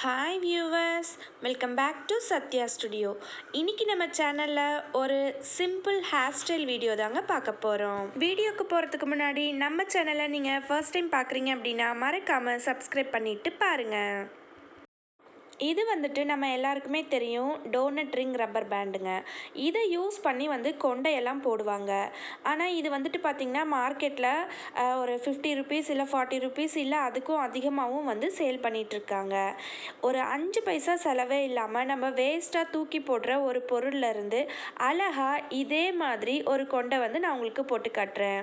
Hi viewers, welcome back to Sathya studio. இன்றைக்கி நம்ம சேனலில் ஒரு சிம்பிள் ஹேர் ஸ்டைல் வீடியோ தாங்க பார்க்க போகிறோம். வீடியோக்கு போகிறதுக்கு முன்னாடி நம்ம சேனலை நீங்கள் ஃபர்ஸ்ட் டைம் பார்க்குறீங்க அப்படின்னா மறக்காமல் சப்ஸ்கிரைப் பண்ணிவிட்டு பாருங்கள். இது வந்துட்டு நம்ம எல்லாருக்குமே தெரியும், டோனட் ரிங் ரப்பர் பேண்டுங்க. இதை யூஸ் பண்ணி கொண்டையெல்லாம் போடுவாங்க. ஆனால் இது வந்துட்டு பார்த்திங்கன்னா மார்க்கெட்டில் ஒரு 50 ருபீஸ் இல்லை 40 ருபீஸ் இல்லை அதுக்கும் அதிகமாகவும் சேல் பண்ணிகிட்ருக்காங்க. ஒரு 5 பைசா செலவே இல்லாமல் நம்ம வேஸ்ட்டாக தூக்கி போடுற ஒரு பொருள்லேருந்து அழகாக இதே மாதிரி ஒரு கொண்டை நான் உங்களுக்கு போட்டு காட்டுறேன்.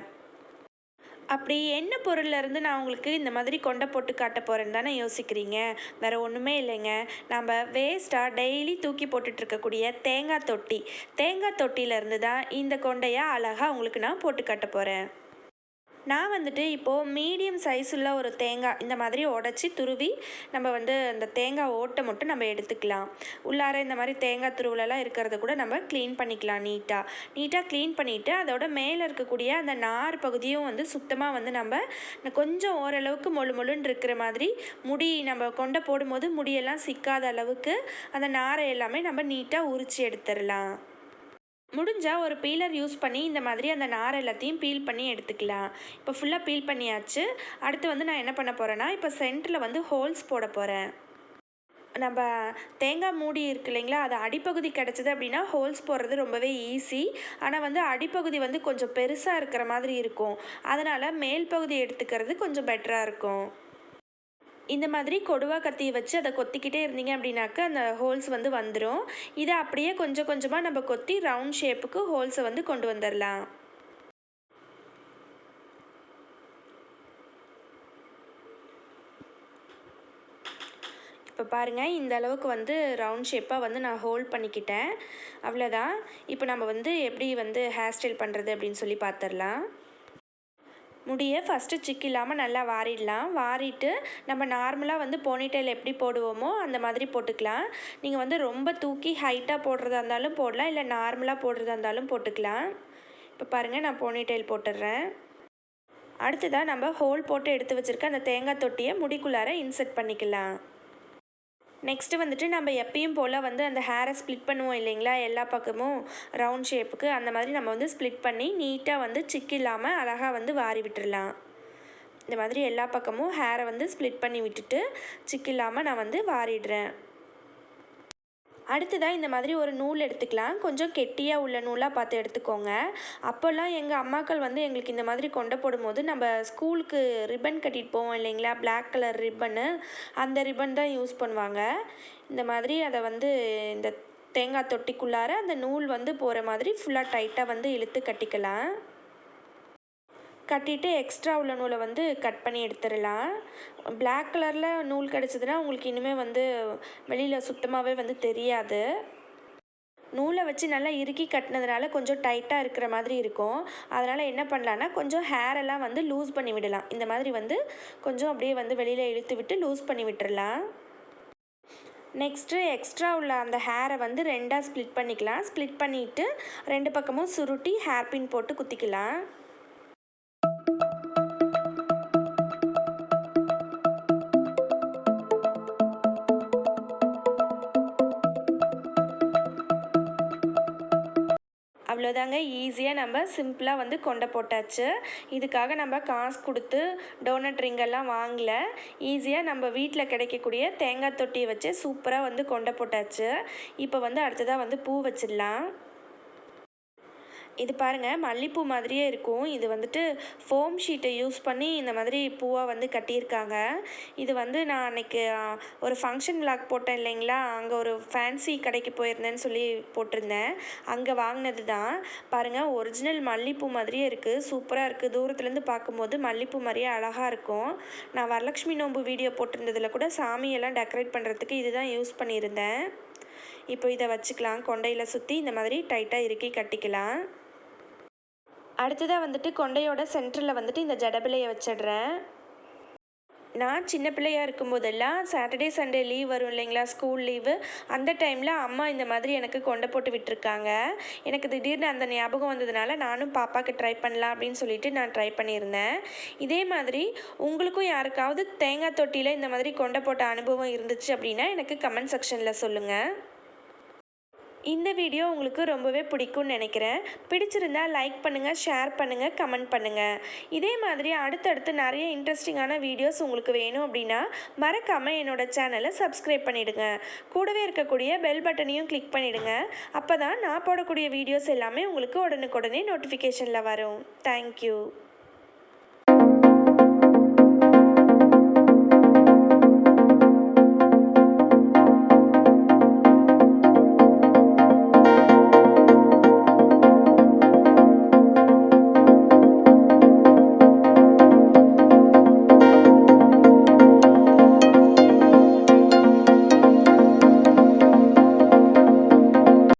அப்படி என்ன பொருள்லேருந்து நான் உங்களுக்கு இந்த மாதிரி கொண்டை போட்டு காட்ட போகிறேன்னு தானே யோசிக்கிறீங்க? வேறு ஒன்றுமே இல்லைங்க. நம்ம வேஸ்ட்டாக டெய்லி தூக்கி போட்டுட்ருக்கக்கூடிய தேங்காய் தொட்டியிலேருந்து தான் இந்த கொண்டையை அழகாக உங்களுக்கு நான் போட்டு காட்ட போகிறேன். நான் இப்போது மீடியம் சைஸ் உள்ள ஒரு தேங்காய் இந்த மாதிரி உடச்சி துருவி நம்ம அந்த தேங்காய் ஓட்டை மட்டும் நம்ம எடுத்துக்கலாம். உள்ளார இந்த மாதிரி தேங்காய் துருவிலலாம் இருக்கிறத கூட நம்ம க்ளீன் பண்ணிக்கலாம். நீட்டாக க்ளீன் பண்ணிவிட்டு அதோட மேலே இருக்கக்கூடிய அந்த நார் பகுதியும் சுத்தமாக நம்ம கொஞ்சம் ஓரளவுக்கு மொழுன்னு இருக்கிற மாதிரி முடி நம்ம கொண்டை போடும்போது முடியெல்லாம் சிக்காத அளவுக்கு அந்த நாரை எல்லாமே நம்ம நீட்டாக உரித்து எடுத்துடலாம். முடிஞ்சால் ஒரு பீலர் யூஸ் பண்ணி இந்த மாதிரி அந்த நார் எல்லாத்தையும் பீல் பண்ணி எடுத்துக்கலாம். இப்போ ஃபுல்லாக பீல் பண்ணியாச்சு. அடுத்து நான் என்ன பண்ண போகிறேன்னா, இப்போ சென்டரில் ஹோல்ஸ் போட போகிறேன். நம்ம தேங்காய் மூடி இருக்கு இல்லைங்களா, அது அடிப்பகுதி கிடச்சிது அப்படின்னா ஹோல்ஸ் போடுறது ரொம்பவே ஈஸி. ஆனால் அடிப்பகுதி கொஞ்சம் பெருசாக இருக்கிற மாதிரி இருக்கும். அதனால் மேல் பகுதி எடுத்துக்கிறது கொஞ்சம் பெட்டராக இருக்கும். இந்த மாதிரி கொடுவா கத்தியை வச்சு அதை கொத்திக்கிட்டே இருந்தீங்க அப்படின்னாக்க அந்த ஹோல்ஸ் வந்துடும். இதை அப்படியே கொஞ்சம் கொஞ்சமாக நம்ம கொத்தி ரவுண்ட் ஷேப்புக்கு ஹோல்ஸை கொண்டு வந்துடலாம். இப்போ பாருங்கள், இந்த அளவுக்கு ரவுண்ட் ஷேப்பாக நான் ஹோல்ட் பண்ணிக்கிட்டேன். அவ்வளோதான். இப்போ நம்ம எப்படி ஹேர் ஸ்டைல் பண்ணுறது அப்படின்னு சொல்லி பார்த்துடலாம். முடியை ஃபஸ்ட்டு சிக்கு இல்லாமல் நல்லா வாரிட்டு நம்ம நார்மலாக போனிடெயில் எப்படி போடுவோமோ அந்த மாதிரி போட்டுக்கலாம். நீங்கள் ரொம்ப தூக்கி ஹைட்டாக போடுறதா இருந்தாலும் போடலாம், இல்லை நார்மலாக போடுறதா இருந்தாலும் போட்டுக்கலாம். இப்போ பாருங்கள், நான் போனிடெயில் போட்டுடுறேன். அடுத்ததாக நம்ம ஹோல் போட்டு எடுத்து வச்சுருக்க அந்த தேங்காய் தொட்டியை முடிக்குள்ளார இன்செர்ட் பண்ணிக்கலாம். நெக்ஸ்ட்டு நம்ம எப்பயும் போல் அந்த ஹேரை ஸ்ப்ளிட் பண்ணுவோம் இல்லைங்களா, எல்லா பக்கமும் ரவுண்ட் ஷேப்புக்கு அந்த மாதிரி நம்ம ஸ்ப்ளிட் பண்ணி நீட்டாக சிக்கு இல்லாமல் அழகாக வாரி விட்டுடலாம். இந்த மாதிரி எல்லா பக்கமும் ஹேரை ஸ்ப்ளிட் பண்ணி விட்டுட்டு சிக்கு இல்லாமல் நான் வாரிடுறேன். அடுத்ததாக இந்த மாதிரி ஒரு நூல் எடுத்துக்கலாம். கொஞ்சம் கெட்டியாக உள்ள நூலாக பார்த்து எடுத்துக்கோங்க. அப்போல்லாம் எங்கள் அம்மாக்கள் எங்களுக்கு இந்த மாதிரி கொண்டை போடும்போது நம்ம ஸ்கூலுக்கு ரிப்பன் கட்டிட்டு போவோம் இல்லைங்களா, பிளாக் கலர் ரிப்பனு, அந்த ரிப்பன் தான் யூஸ் பண்ணுவாங்க. இந்த மாதிரி அதை இந்த தேங்காய் தொட்டிக்குள்ளார அந்த நூல் போகிற மாதிரி ஃபுல்லாக டைட்டாக இழுத்து கட்டிக்கலாம். கட்டிட்டு எக்ஸ்ட்ரா உள்ள நூலை கட் பண்ணி எடுத்துடலாம். பிளாக் கலரில் நூல் கிடச்சிதுன்னா உங்களுக்கு இனிமேல் வெளியில் சுத்தமாகவே தெரியாது. நூலை வச்சு நல்லா இறுக்கி கட்டினதுனால கொஞ்சம் டைட்டாக இருக்கிற மாதிரி இருக்கும். அதனால் என்ன பண்ணலான்னா, கொஞ்சம் ஹேரெல்லாம் லூஸ் பண்ணி விடலாம். இந்த மாதிரி கொஞ்சம் அப்படியே வெளியில் இழுத்து விட்டு லூஸ் பண்ணி விட்டுடலாம். நெக்ஸ்ட்டு எக்ஸ்ட்ரா உள்ள அந்த ஹேரை 2ஆக ஸ்ப்ளிட் பண்ணிக்கலாம். ஸ்ப்ளிட் பண்ணிவிட்டு 2 பக்கமும் சுருட்டி ஹேர் பின் போட்டு குத்திக்கலாம். அவ்வளோதாங்க, ஈஸியாக நம்ம சிம்பிளாக கொண்டை போட்டாச்சு. இதுக்காக நம்ம காசு கொடுத்து டோனட் ரிங்கெல்லாம் வாங்கலை. ஈஸியாக நம்ம வீட்டில் கிடைக்கக்கூடிய தேங்காய் தொட்டியை வச்சு சூப்பராக கொண்டை போட்டாச்சு. இப்போ அடுத்ததாக பூ வச்சிடலாம். இது பாருங்கள், மல்லிப்பூ மாதிரியே இருக்கும். இது ஃபோம் ஷீட்டை யூஸ் பண்ணி இந்த மாதிரி பூவாக கட்டியிருக்காங்க. இது நான் அன்றைக்கி ஒரு ஃபங்க்ஷன் விளாக் போட்டேன் இல்லைங்களா, அங்கே ஒரு ஃபேன்சி கடைக்கு போயிருந்தேன்னு சொல்லி போட்டிருந்தேன். அங்கே வாங்கினது தான். பாருங்கள், ஒரிஜினல் மல்லிப்பூ மாதிரியே இருக்குது. சூப்பராக இருக்குது. தூரத்துலேருந்து பார்க்கும்போது மல்லிப்பூ மாதிரியே அழகாக இருக்கும். நான் வரலட்சுமி நோம்பு வீடியோ போட்டிருந்ததில் கூட சாமியெல்லாம் டெக்கரேட் பண்ணுறதுக்கு இது தான் யூஸ் பண்ணியிருந்தேன். இப்போ இதை வச்சுக்கலாம். கொண்டையில் சுற்றி இந்த மாதிரி டைட்டாக இறுக்கி கட்டிக்கலாம். அடுத்ததாக கொண்டையோட சென்டரில் இந்த ஜடபிலையை வச்சிடுறேன். நான் சின்ன பிள்ளையா இருக்கும்போதெல்லாம் சாட்டர்டே சண்டே லீவ் வரும் இல்லைங்களா, ஸ்கூல் லீவு. அந்த டைமில் அம்மா இந்த மாதிரி எனக்கு கொண்டை போட்டு விட்டுருக்காங்க. எனக்கு திடீர்னு அந்த ஞாபகம் வந்ததுனால நானும் பாப்பாவுக்கு ட்ரை பண்ணலாம் அப்படின்னு சொல்லிட்டு நான் ட்ரை பண்ணியிருந்தேன். இதே மாதிரி உங்களுக்கும் யாருக்காவது தேங்காய் தொட்டியில் இந்த மாதிரி கொண்டை போட்ட அனுபவம் இருந்துச்சு அப்படின்னா எனக்கு கமெண்ட் செக்ஷனில் சொல்லுங்கள். இந்த வீடியோ உங்களுக்கு ரொம்பவே பிடிக்கும்னு நினைக்கிறேன். பிடிச்சிருந்தா லைக் பண்ணுங்கள், ஷேர் பண்ணுங்கள், கமெண்ட் பண்ணுங்கள். இதே மாதிரி அடுத்தடுத்து நிறைய இன்ட்ரெஸ்டிங்கான வீடியோஸ் உங்களுக்கு வேணும் அப்படின்னா மறக்காமல் என்னோடய சேனலை சப்ஸ்கிரைப் பண்ணிவிடுங்க. கூடவே இருக்கக்கூடிய பெல் பட்டனையும் கிளிக் பண்ணிவிடுங்க. அப்போ தான் நான் போடக்கூடிய வீடியோஸ் எல்லாமே உங்களுக்கு உடனுக்குடனே நோட்டிஃபிகேஷனில் வரும். தேங்க்யூ.